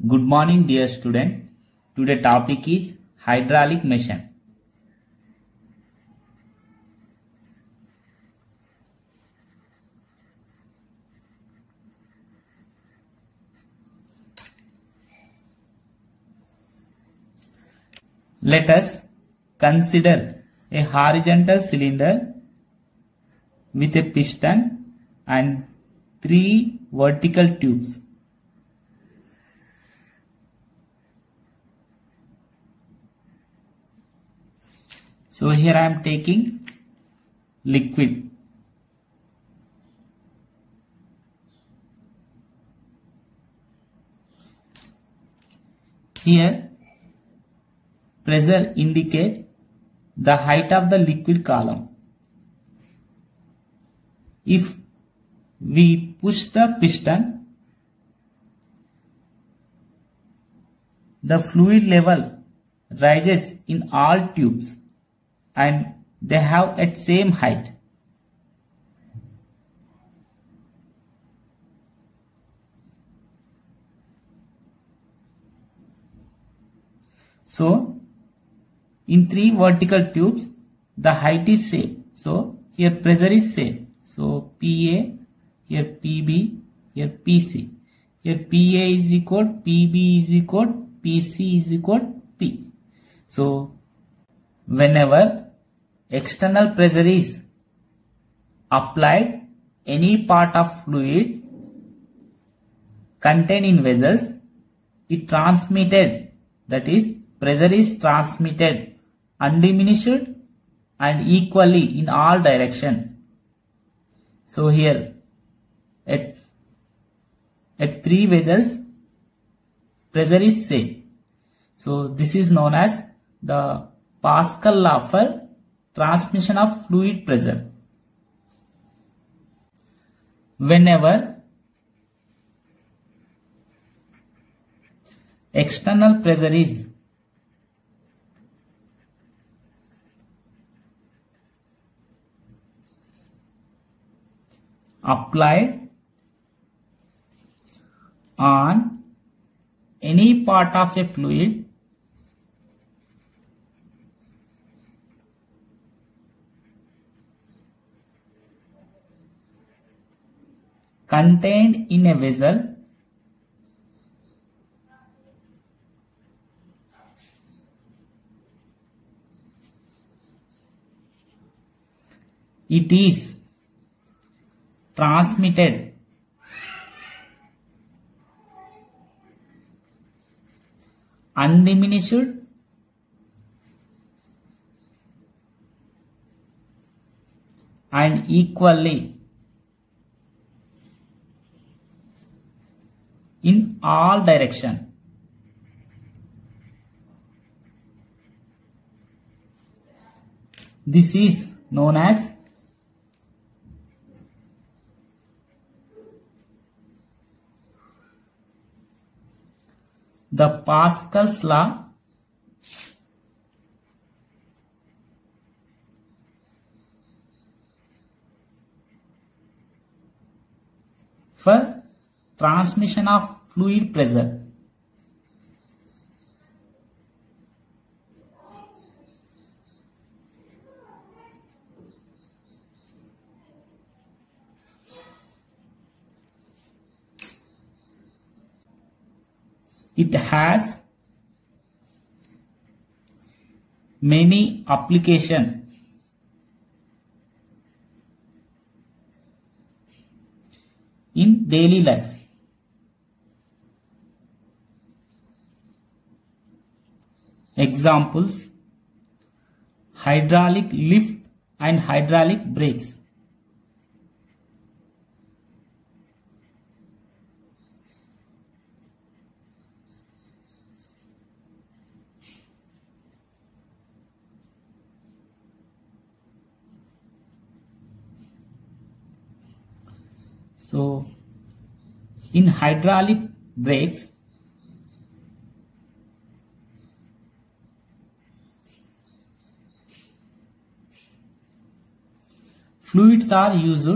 Good morning, dear student. Today topic is hydraulic machine. Let us consider a horizontal cylinder with a piston and three vertical tubes. So here I am taking liquid. Here pressure indicate the height of the liquid column. If we push the piston, the fluid level rises in all tubes and they have at same height. So in three vertical tubes the height is same. So here pressure is same. So PA, here PB, here PC. Here PA is equal, PB is equal, PC is equal P. So whenever external pressure is applied any part of fluid contained in vessels, it transmitted, that is pressure is transmitted undiminished and equally in all direction. So here at three vessels pressure is same. So this is known as the Pascal law for transmission of fluid pressure. Whenever external pressure is applied on any part of a fluid, contained in a vessel, it is transmitted undiminished and equally in all direction. This is known as the Pascal's law for transmission of fluid pressure. It has many applications in daily life. Examples: hydraulic lift and hydraulic brakes. So in hydraulic brakes, fluids are used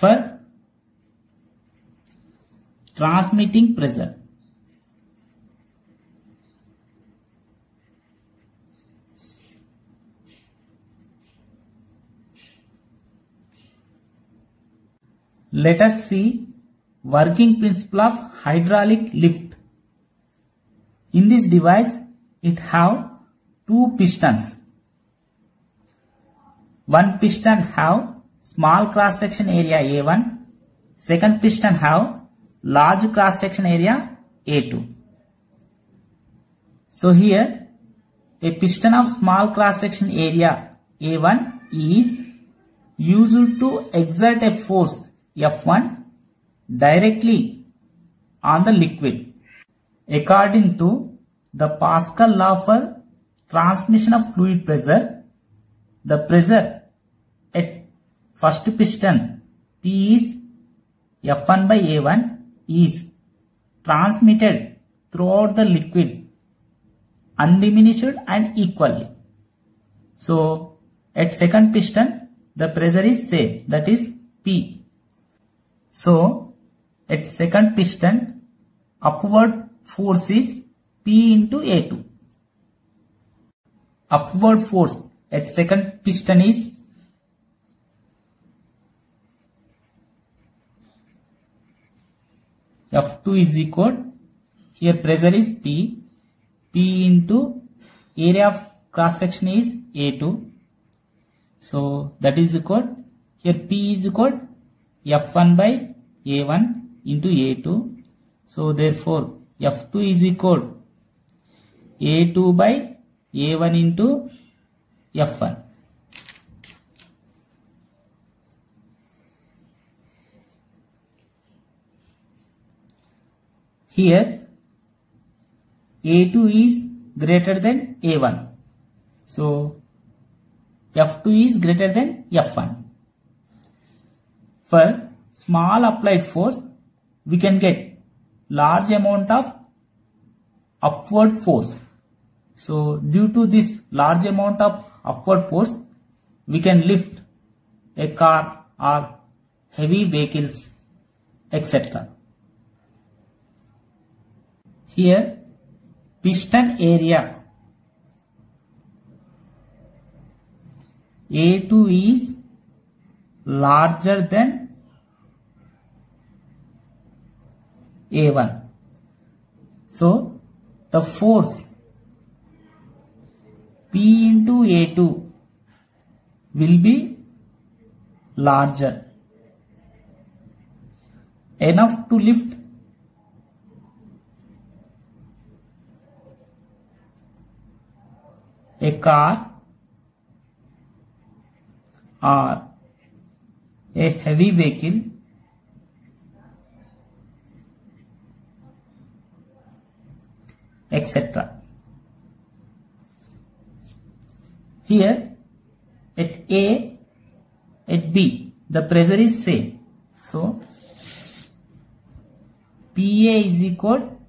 for transmitting pressure. Let us see working principle of hydraulic lift. In this device, it have two pistons. One piston have small cross section area A1. Second piston have large cross section area A2. So here a piston of small cross section area A1 is used to exert a force F1 directly on the liquid. According to the Pascal law for transmission of fluid pressure, the pressure at first piston P is F1 by A1 is transmitted throughout the liquid undiminished and equally. So at second piston the pressure is same, that is P. So at second piston upward force is P into A2. Upward force at second piston is F2 is equal, here pressure is P into area of cross section is A2. So that is equal, here P is equal F1 by A1 into A2. So therefore F2 is equal A2 by A1 into F1. Here A2 is greater than A1. So F2 is greater than F1. For small applied force, we can get large amount of upward force. So due to this large amount of upward force, we can lift a car or heavy vehicles, etc. Here piston area A2 is larger than A1. So the force P into A2 will be larger, enough to lift a car or a heavy vehicle etc. Here at A, at B, the pressure is same. So PA is equal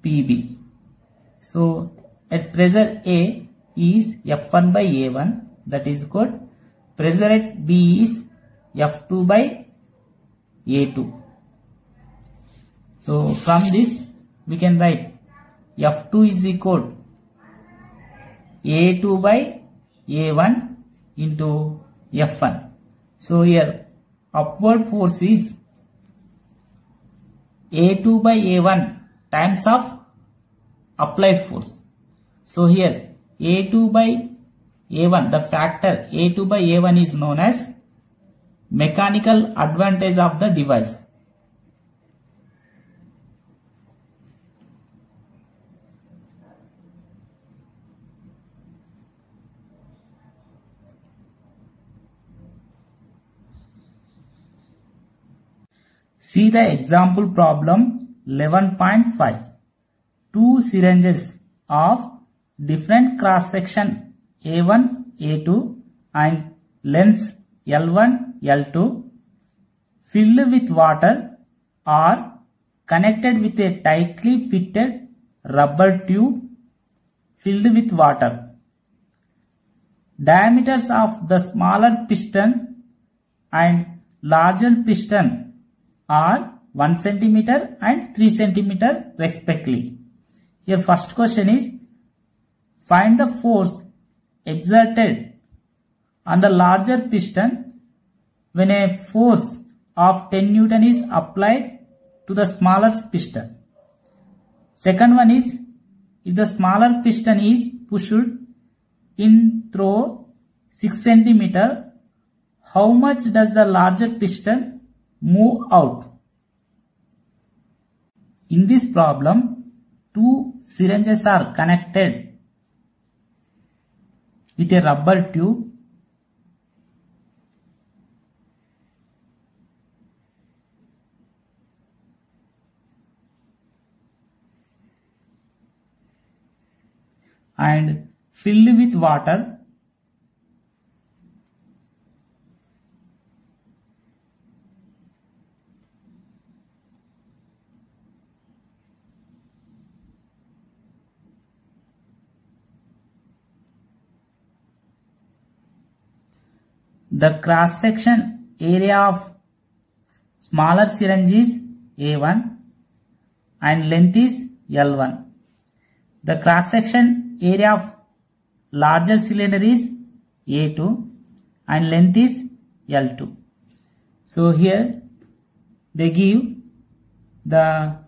PB. So at pressure A is F1 by A1, that is equal. Pressure at B is F2 by A2. So from this we can write F2 is equal A2 by A1 into F1. So here upward force is A2 by A1 times of applied force. So here A2 by A1, the factor A2 by A1 is known as mechanical advantage of the device. See the example problem 11.5. Two syringes of different cross section A1, A2 and lengths L1, L2 filled with water are connected with a tightly fitted rubber tube filled with water. Diameters of the smaller piston and larger piston are 1 centimeter and 3 centimeter respectively. Here first question is, find the force exerted on the larger piston when a force of 10 Newton is applied to the smaller piston. Second one is, if the smaller piston is pushed in through 6 centimeter, how much does the larger piston move out? In this problem, two syringes are connected with a rubber tube. And filled with water. The cross-section area of smaller syringe is A1 and length is L1. The cross-section area of larger cylinder is A2 and length is L2. So here they give the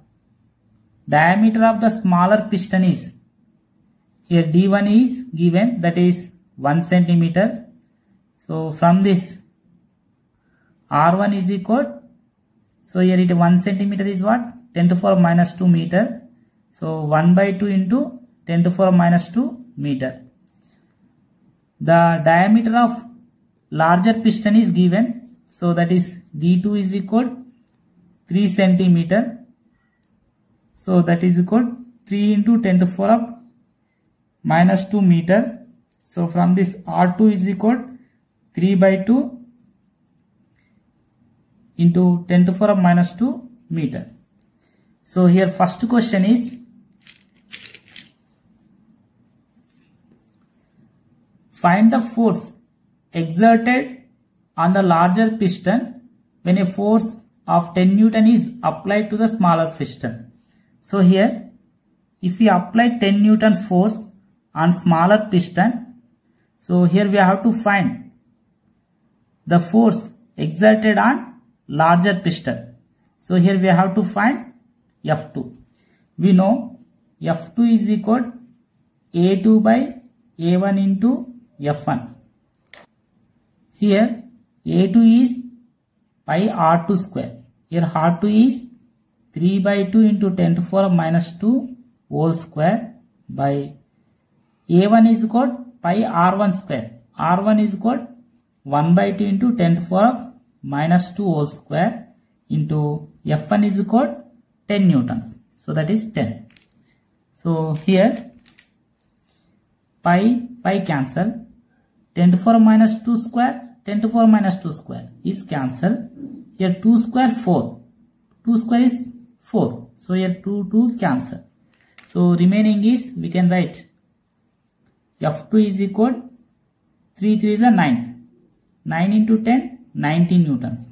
diameter of the smaller piston is, here D1 is given, that is 1 centimeter. So from this R1 is equal, so here it 1 centimeter is what? 10 to the power minus 2 meter. So 1 by 2 into 10 to the power minus 2 meter. The diameter of larger piston is given, so that is D2 is equal 3 centimeter. So that is equal 3 into 10 to the power minus 2 meter. So from this R2 is equal 3 by 2 into 10 to the power minus 2 meter. So here first question is, find the force exerted on the larger piston when a force of 10 Newton is applied to the smaller piston. So here, if we apply 10 Newton force on smaller piston, so here we have to find the force exerted on larger piston. So here we have to find F2. We know F2 is equal A2 by A1 into F1. Here A2 is pi R2 square. Here R2 is 3 by 2 into 10 to the power minus 2 whole square by A1 is equal pi R1 square. R1 is equal 1 by 2 into 10 to the power minus 2 whole square into F1 is equal 10 newtons. So that is 10. So here pi cancel. 10 to the power minus 2 square, 10 to the power minus 2 square is cancel. Here 2 square 4. 2 square is 4. So here 2 cancel. So remaining is, we can write F2 is equal 3 is a 9. 9 into 10, 19 newtons.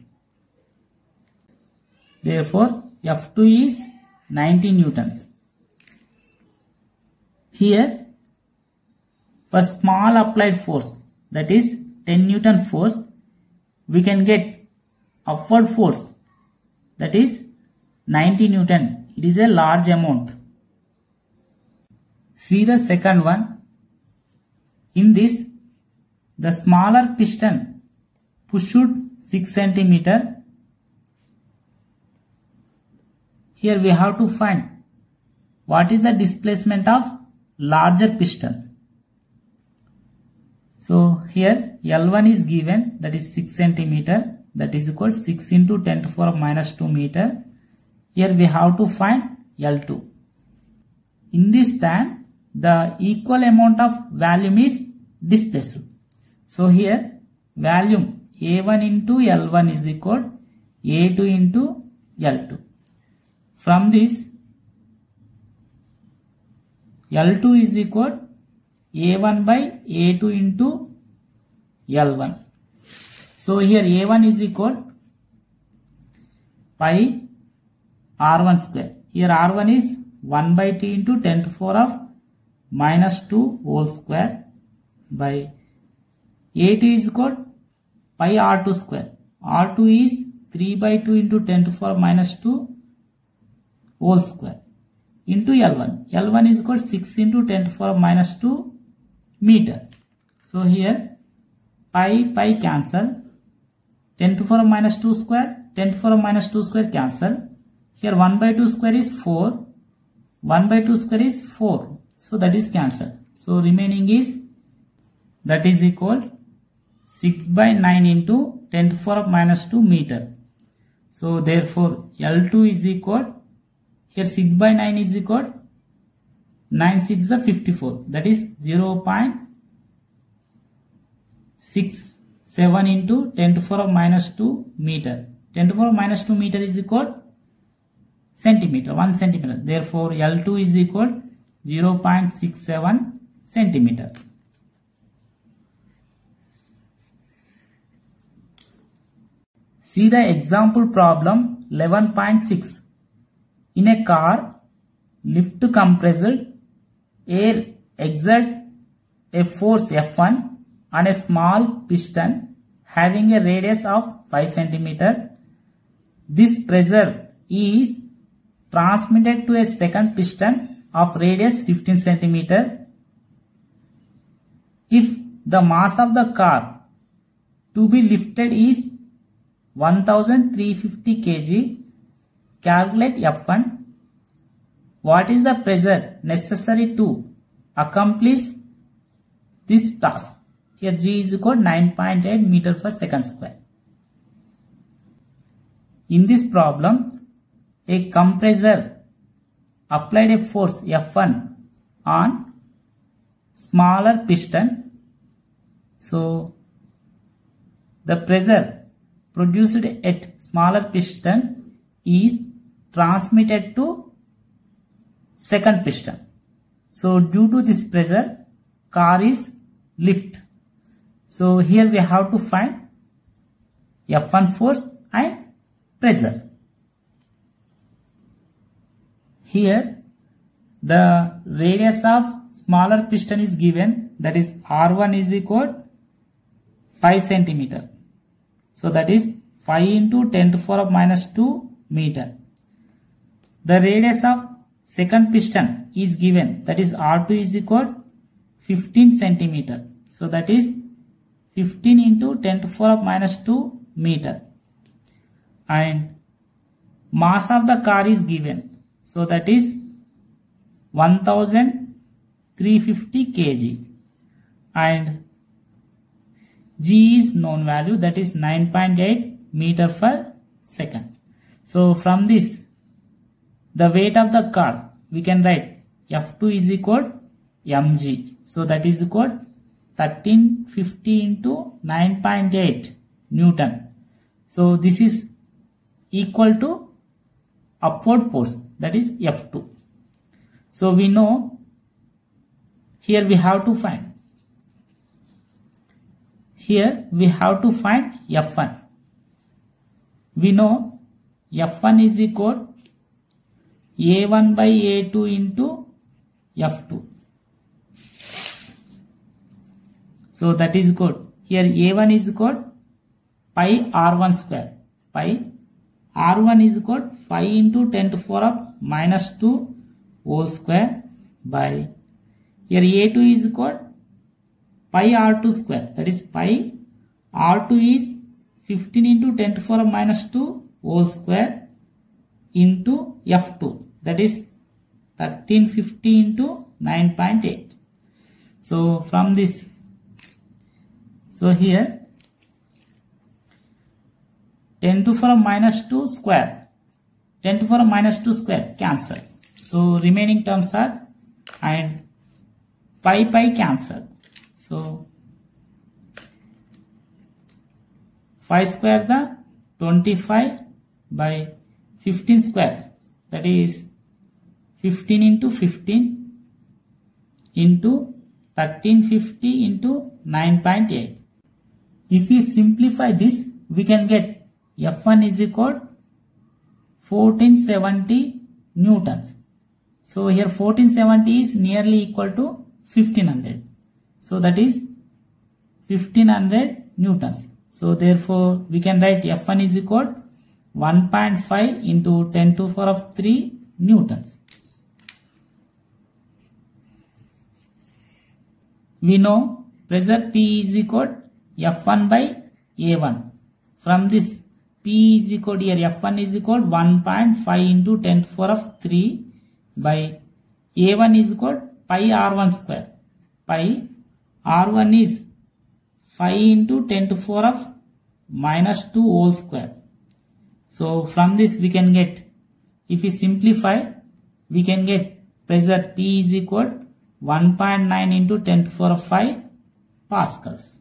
Therefore, F2 is 19 newtons. Here, for small applied force, that is 10 Newton force, we can get upward force, that is 90 Newton. It is a large amount. See the second one. In this, the smaller piston pushed 6 centimeter. Here we have to find what is the displacement of larger piston. So here L1 is given, that is 6 centimeter, that is equal to 6 into 10 to the power minus 2 meter. Here we have to find L2. In this time, the equal amount of volume is displaced. So here volume A1 into L1 is equal to A2 into L2. From this, L2 is equal to A1 by A2 into L1. So here A1 is equal pi r1 square. Here r1 is 1 by t into 10 to the power of minus 2 whole square by a2 is equal pi r2 square. r2 is 3 by 2 into 10 to the power minus 2 whole square into L1. L1 is equal 6 into 10 to the power minus 2 meter. So here pi cancel. 10 to the power minus 2 square, 10 to the power minus 2 square cancel. Here 1 by 2 square is 4. 1 by 2 square is 4. So that is cancelled. So remaining is that is equal 6 by 9 into 10 to the power minus 2 meter. So therefore L2 is equal, here 6 by 9 is equal 9 6 is 54. That is 0.67 into 10 to the power minus 2 meter. 10 to the power minus 2 meter is equal centimeter, 1 centimeter. Therefore L2 is equal 0.67 centimeter. See the example problem 11.6. In a car, lift compressed air exert a force F1 on a small piston having a radius of 5 cm. This pressure is transmitted to a second piston of radius 15 cm. If the mass of the car to be lifted is 1350 kg, calculate F1. What is the pressure necessary to accomplish this task? Here G is equal to 9.8 meter per second square. In this problem, a compressor applied a force F1 on smaller piston. So the pressure produced at smaller piston is transmitted to second piston. So due to this pressure, car is lift. So here we have to find F1 force and pressure. Here the radius of smaller piston is given, that is R1 is equal 5 centimeter. So that is 5 into 10 to the power minus 2 meter. The radius of second piston is given, that is R2 is equal 15 centimeter. So that is 15 into 10 to the power minus 2 meter. And mass of the car is given. So that is 1350 kg. And G is known value, that is 9.8 meter per second. So from this, the weight of the car, we can write F2 is equal mg. So that is equal 1350 into 9.8 Newton. So this is equal to upward force, that is F2. So we know here we have to find. Here we have to find F1. We know F1 is equal A1 by A2 into F2. So that is good. Here A1 is equal pi R1 square. Pi R1 is equal 5 into 10 to the power minus 2 whole square by, here A2 is equal pi R2 square, that is pi R2 is 15 into 10 to the power minus 2 whole square into F2, that is 1350 into 9.8. So from this, so here 10 to the power minus 2 square, 10 to the power minus 2 square cancel. So remaining terms are, and pi cancel. So 5 square the 25 by 15 square, that is 15 into 15 into 1350 into 9.8. If we simplify this, we can get F1 is equal 1470 newtons. So here 1470 is nearly equal to 1500. So that is 1500 newtons. So therefore we can write F1 is equal to 1.5 into 10 to the power of 3 newtons. We know pressure P is equal to F1 by A1. From this P is equal to here F1 is equal to 1.5 into 10 to the power of 3 by A1 is equal to pi R1 square. Pi R1 is 5 into 10 to the power of minus 2 whole square. So from this we can get, if we simplify, we can get pressure P is equal to 1.9 into 10 to the power of 5 pascals.